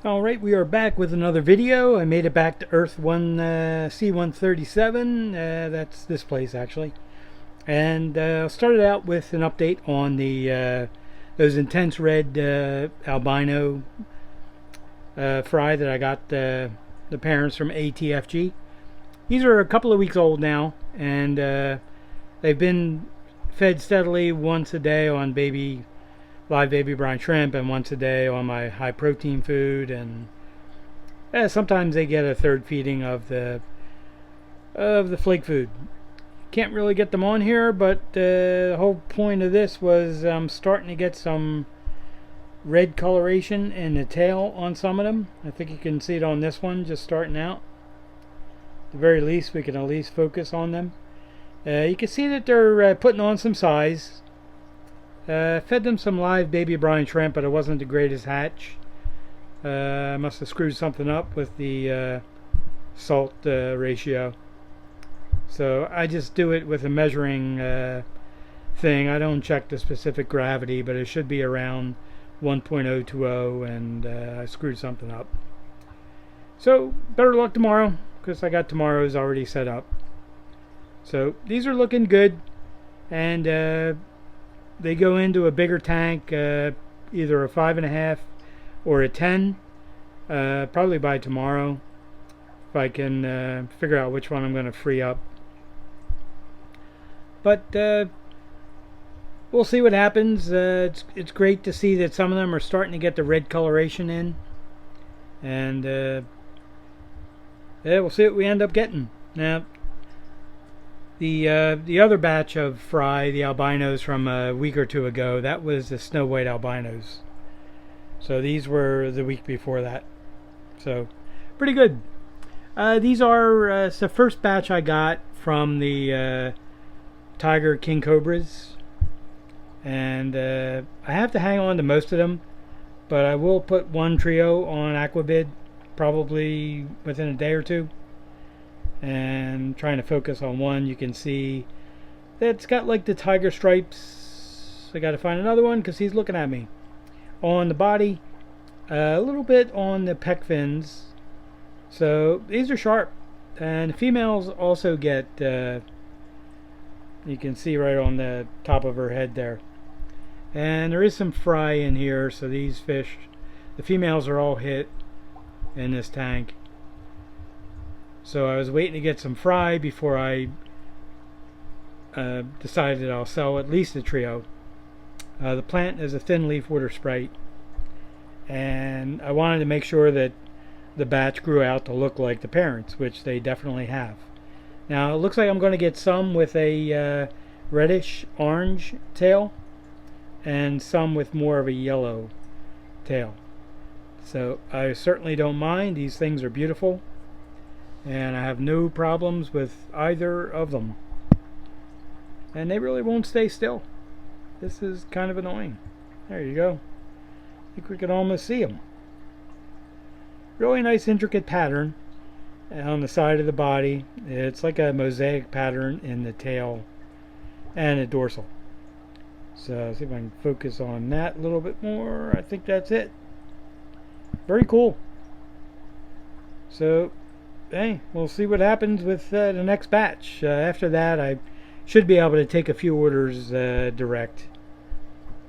Alright, we are back with another video. I made it back to Earth 1 C-137. That's this place actually. And started out with an update on the those intense red albino fry that I got the parents from ATFG. These are a couple of weeks old now, and they've been fed steadily once a day on live baby brine shrimp, and once a day on my high protein food, and sometimes they get a third feeding of the flake food. Can't really get them on here, but the whole point of this was I'm starting to get some red coloration in the tail on some of them. I think you can see it on this one just starting out. At the very least, we can at least focus on them. You can see that they're putting on some size. Fed them some live baby brine shrimp, but it wasn't the greatest hatch. I must have screwed something up with the salt ratio. So I just do it with a measuring thing. I don't check the specific gravity, but it should be around 1.020, and I screwed something up. So better luck tomorrow, because I got tomorrow's already set up. So these are looking good, and they go into a bigger tank, either a 5.5 or a 10, probably by tomorrow, if I can figure out which one I'm going to free up. But we'll see what happens. It's great to see that some of them are starting to get the red coloration in, and yeah, we'll see what we end up getting. Now, the other batch of fry, the albinos from a week or two ago, that was the snow white albinos. So these were the week before that. So pretty good. These are it's the first batch I got from the Tiger King Cobras, and I have to hang on to most of them, but I will put one trio on Aquabid probably within a day or two, and trying to focus on one. You can see that it's got like the tiger stripes. I got to find another one because he's looking at me. On the body, a little bit on the pec fins. So these are sharp, and the females also get you can see right on the top of her head there, and there is some fry in here. So these fish, the females are all hit in this tank. So I was waiting to get some fry before I decided I'll sell at least a trio. The plant is a thin leaf water sprite, and I wanted to make sure that the batch grew out to look like the parents, which they definitely have. Now it looks like I'm going to get some with a reddish orange tail, and some with more of a yellow tail. So I certainly don't mind. These things are beautiful, and I have no problems with either of them, and they really won't stay still. This is kind of annoying. There you go. I think we can almost see them. Really nice intricate pattern on the side of the body. It's like a mosaic pattern in the tail and the dorsal. So see if I can focus on that a little bit more. I think that's it. Very cool. So hey, we'll see what happens with the next batch. After that, I should be able to take a few orders direct,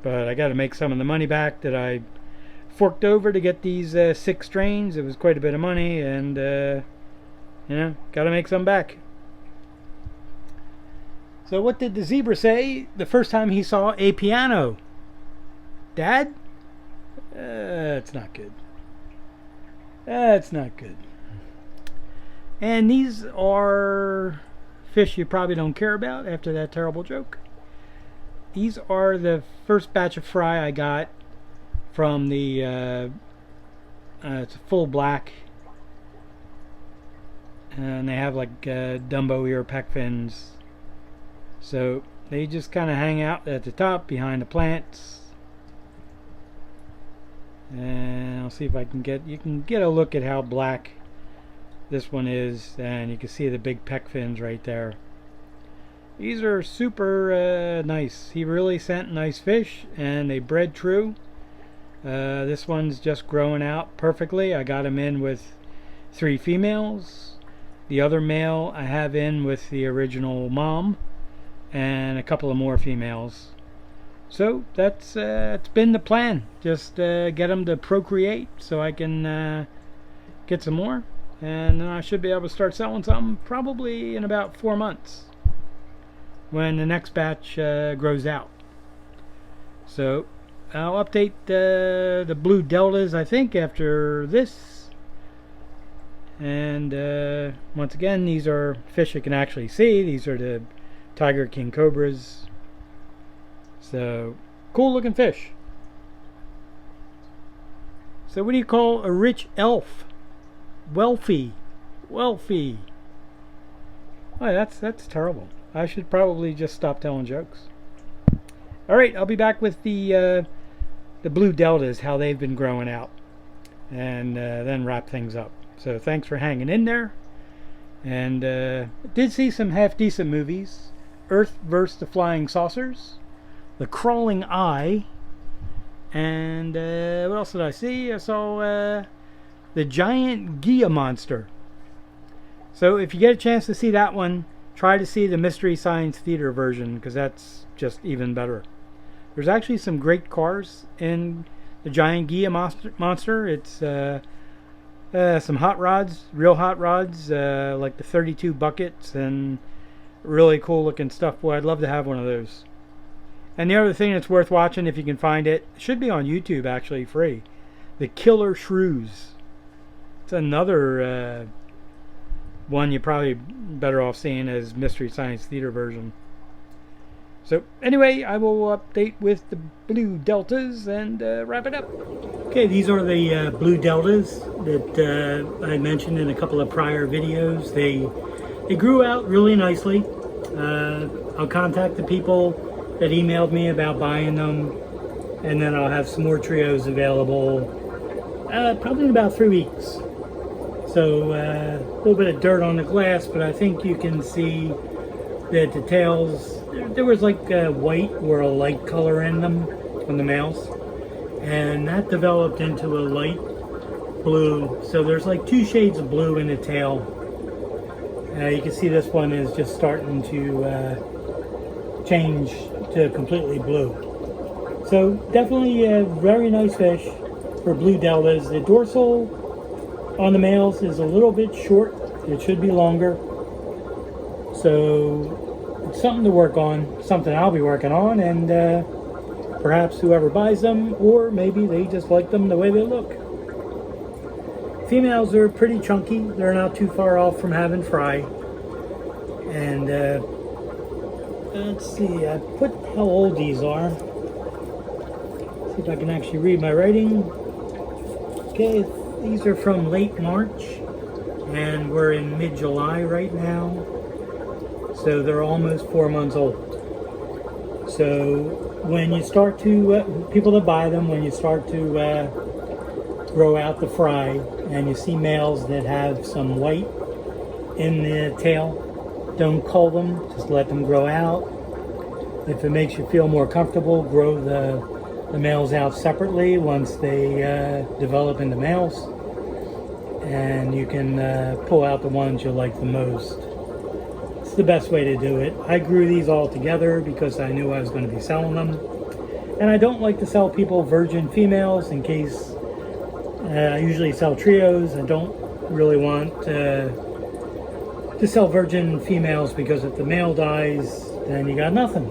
but I got to make some of the money back that I forked over to get these 6 strains. It was quite a bit of money, and you know, got to make some back. So what did the zebra say the first time he saw a piano? Dad? It's not good. That's not good. And these are fish you probably don't care about after that terrible joke. These are the first batch of fry I got from the it's full black, and they have like Dumbo ear pec fins. So they just kind of hang out at the top behind the plants. And I'll see if I can you can get a look at how black this one is, and you can see the big pec fins right there. These are super nice. He really sent nice fish, and they bred true. This one's just growing out perfectly. I got him in with 3 females. The other male I have in with the original mom and a couple of more females. So that's it's been the plan. Just get them to procreate so I can get some more, and then I should be able to start selling some probably in about 4 months when the next batch grows out. So I'll update the blue deltas, I think, after this. And once again, these are fish you can actually see. These are the Tiger King Cobras. So, cool looking fish. So what do you call a rich elf? Wealthy. Wealthy. Oh, that's terrible. I should probably just stop telling jokes. Alright, I'll be back with the blue deltas, how they've been growing out. And then wrap things up. So thanks for hanging in there. And did see some half decent movies. Earth vs. the Flying Saucers. The Crawling Eye, and what else did I see? I saw the Giant Gia Monster. So if you get a chance to see that one, try to see the Mystery Science Theater version, because that's just even better. There's actually some great cars in the Giant Gia Monster. It's some hot rods, real hot rods, like the 32 buckets, and really cool looking stuff. Boy, I'd love to have one of those. And the other thing that's worth watching, if you can find it, should be on YouTube actually, free. The Killer Shrews. It's another one you're probably better off seeing as Mystery Science Theater version. So anyway, I will update with the blue deltas and wrap it up. Okay, these are the blue deltas that I mentioned in a couple of prior videos. They grew out really nicely. I'll contact the people that emailed me about buying them, and then I'll have some more trios available probably in about 3 weeks. So a little bit of dirt on the glass, but I think you can see that the tails, there was like white or a light color in them on the males, and that developed into a light blue. So there's like 2 shades of blue in the tail. You can see this one is just starting to change to completely blue. So definitely a very nice fish for blue deltas. The dorsal on the males is a little bit short. It should be longer. So it's something to work on, something I'll be working on, and perhaps whoever buys them, or maybe they just like them the way they look. Females are pretty chunky. They're not too far off from having fry. And let's see, I put how old these are. See if I can actually read my writing. Okay, these are from late March, and we're in mid-July right now. So they're almost 4 months old. So when you start to, people that buy them, when you start to grow out the fry, and you see males that have some white in the tail, don't cull them, just let them grow out. If it makes you feel more comfortable, grow the males out separately once they develop into males, and you can pull out the ones you like the most. It's the best way to do it. I grew these all together because I knew I was going to be selling them, and I don't like to sell people virgin females in case I usually sell trios. I don't really want to sell virgin females, because if the male dies, then you got nothing.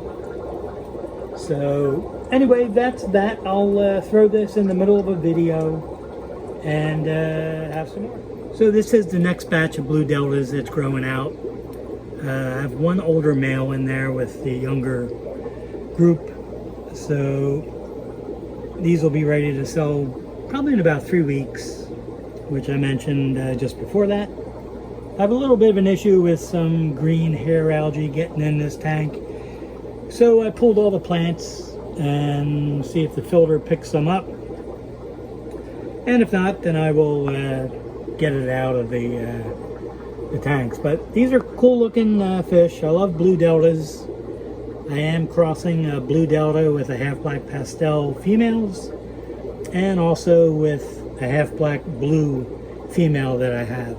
So anyway, that's that. I'll throw this in the middle of a video and have some more. So this is the next batch of blue deltas that's growing out. I have one older male in there with the younger group. So these will be ready to sell probably in about 3 weeks, which I mentioned just before that. I have a little bit of an issue with some green hair algae getting in this tank. So I pulled all the plants and see if the filter picks them up. And if not, then I will get it out of the tanks. But these are cool looking fish. I love blue deltas. I am crossing a blue delta with a half black pastel females. and also with a half black blue female that I have.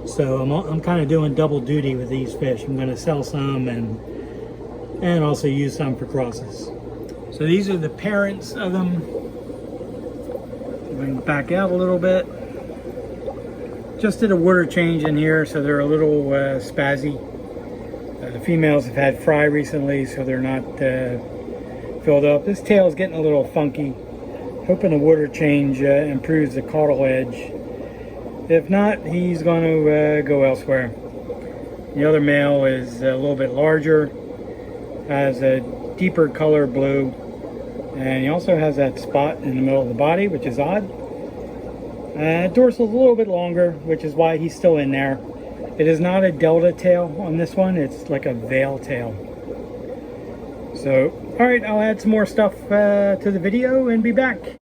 So I'm kind of doing double duty with these fish. I'm going to sell some and also use some for crosses. So these are the parents of them. Bring it back out a little bit. Just did a water change in here, so they're a little spazzy. The females have had fry recently, so they're not filled up. This tail is getting a little funky. Hoping the water change improves the caudal edge. If not, he's going to go elsewhere. The other male is a little bit larger, has a deeper color blue, and he also has that spot in the middle of the body, which is odd. Dorsal's a little bit longer, which is why he's still in there. It is not a delta tail on this one, it's like a veil tail. So, alright, I'll add some more stuff to the video and be back.